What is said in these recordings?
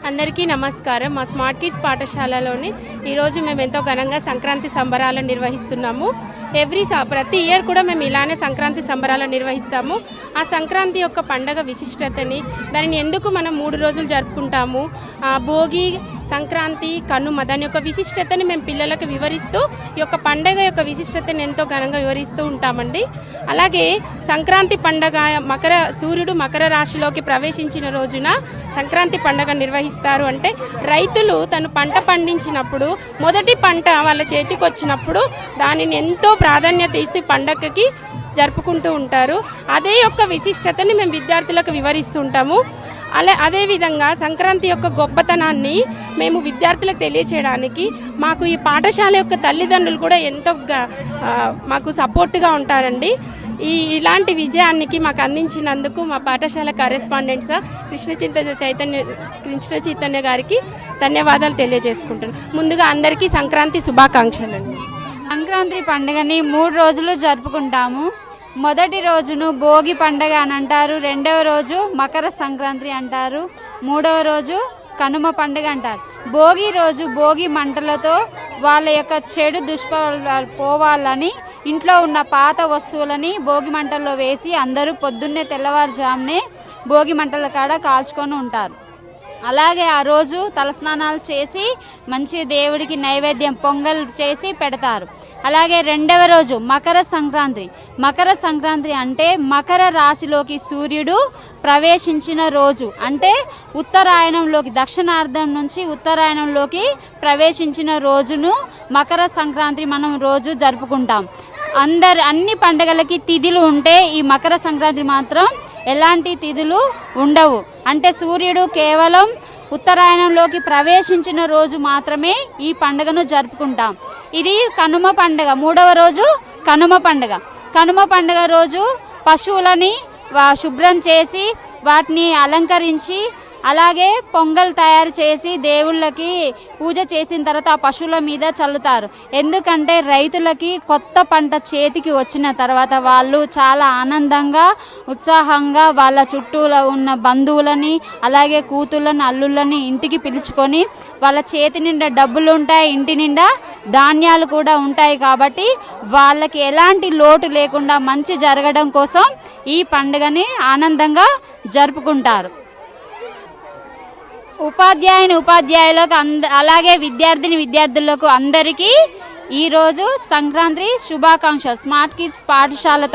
అందరికీ నమస్కారం. మా స్మార్ట్ కిడ్స్ పాఠశాలలోని ఈరోజు మేము ఎంతో ఘనంగా సంక్రాంతి సంబరాలను నిర్వహిస్తున్నాము. ప్రతి ఇయర్ కూడా మేము ఇలానే సంక్రాంతి సంబరాలను నిర్వహిస్తాము. ఆ సంక్రాంతి యొక్క పండగ విశిష్టతని, దానిని ఎందుకు మనం 3 రోజులు జరుపుకుంటాము, భోగి, సంక్రాంతి, కనుమ, దాని యొక్క విశిష్టతని మేము పిల్లలకు వివరిస్తూ ఈ యొక్క పండగ యొక్క విశిష్టతని ఎంతో ఘనంగా వివరిస్తూ ఉంటామండి. అలాగే సంక్రాంతి పండగ సూర్యుడు మకర రాశిలోకి ప్రవేశించిన రోజున సంక్రాంతి పండగ నిర్వహిస్తారు. అంటే రైతులు తను పంట పండించినప్పుడు మొదటి పంట వాళ్ళ చేతికి వచ్చినప్పుడు దానిని ఎంతో ప్రాధాన్యత ఇస్తూ పండగకి జరుపుకుంటూ ఉంటారు. అదే యొక్క విశిష్టతని మేము విద్యార్థులకు వివరిస్తూ ఉంటాము. అదేవిధంగా సంక్రాంతి యొక్క గొప్పతనాన్ని మేము విద్యార్థులకు తెలియచేయడానికి మాకు ఈ పాఠశాల యొక్క తల్లిదండ్రులు కూడా ఎంతో మాకు సపోర్ట్గా ఉంటారండి. ఇలాంటి విజయానికి మాకు అందించినందుకు మా పాఠశాల కరెస్పాండెంట్స్ కృష్ణ చైతన్య గారికి ధన్యవాదాలు తెలియజేసుకుంటాను. ముందుగా అందరికీ సంక్రాంతి శుభాకాంక్షలు. సంక్రాంతి పండుగని 3 రోజులు జరుపుకుంటాము. మొదటి రోజును భోగి పండగ అని అంటారు, రెండవ రోజు మకర సంక్రాంతి అంటారు, మూడవ రోజు కనుమ పండుగ అంటారు. భోగి రోజు భోగి మంటలతో వాళ్ళ యొక్క చెడు దుష్ప్రభావాలు పోవాలని ఇంట్లో ఉన్న పాత వస్తువులని భోగి మంటల్లో వేసి అందరూ పొద్దున్నే తెల్లవారుజామునే భోగి మంటల కాడ కాల్చుకొని ఉంటారు. అలాగే ఆ రోజు తలస్నానాలు చేసి మంచి దేవుడికి నైవేద్యం పొంగల్ చేసి పెడతారు. అలాగే రెండవ రోజు మకర సంక్రాంతి. మకర సంక్రాంతి అంటే మకర రాశిలోకి సూర్యుడు ప్రవేశించిన రోజు. అంటే ఉత్తరాయణంలోకి, దక్షిణార్థం నుంచి ఉత్తరాయణంలోకి ప్రవేశించిన రోజును మకర సంక్రాంతి మనం రోజు జరుపుకుంటాం. అన్ని పండుగలకి తిథులు ఉంటే ఈ మకర సంక్రాంతి మాత్రం ఎలాంటి తిథులు ఉండవు. అంటే సూర్యుడు కేవలం ఉత్తరాయణంలోకి ప్రవేశించిన రోజు మాత్రమే ఈ పండుగను జరుపుకుంటాం. ఇది కనుమ పండుగ. 3వ రోజు కనుమ పండుగ. కనుమ పండుగ రోజు పశువులని శుభ్రం చేసి వాటిని అలంకరించి అలాగే పొంగల్ తయారు చేసి దేవుళ్ళకి పూజ చేసిన తర్వాత ఆ పశువుల మీద చల్లుతారు. ఎందుకంటే రైతులకి కొత్త పంట చేతికి వచ్చిన తర్వాత వాళ్ళు చాలా ఆనందంగా ఉత్సాహంగా వాళ్ళ చుట్టూలో ఉన్న బంధువులని అలాగే కూతుళ్ళని అల్లుళ్ళని ఇంటికి పిలుచుకొని వాళ్ళ చేతి నిండా డబ్బులు ఉంటాయి, ఇంటి నిండా ధాన్యాలు కూడా ఉంటాయి. కాబట్టి వాళ్ళకి ఎలాంటి లోటు లేకుండా మంచి జరగడం కోసం ఈ పండుగని ఆనందంగా జరుపుకుంటారు. ఉపాధ్యాయులకు అలాగే విద్యార్థులకు అందరికీ ఈరోజు సంక్రాంతి శుభాకాంక్షలు. స్మార్ట్ కిడ్స్ పాఠశాల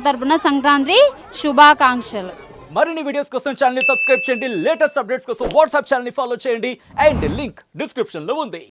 తరపున సంక్రాంతి శుభాకాంక్షలు. మరిన్ని వీడియోస్ కోసం ఛానల్ ని సబ్స్క్రైబ్ చేయండి. లేటెస్ట్ అప్డేట్స్ కోసం వాట్సాప్ ఛానల్ ని ఫాలో చేయండి. అండ్ లింక్ డిస్క్రిప్షన్ లో ఉంది.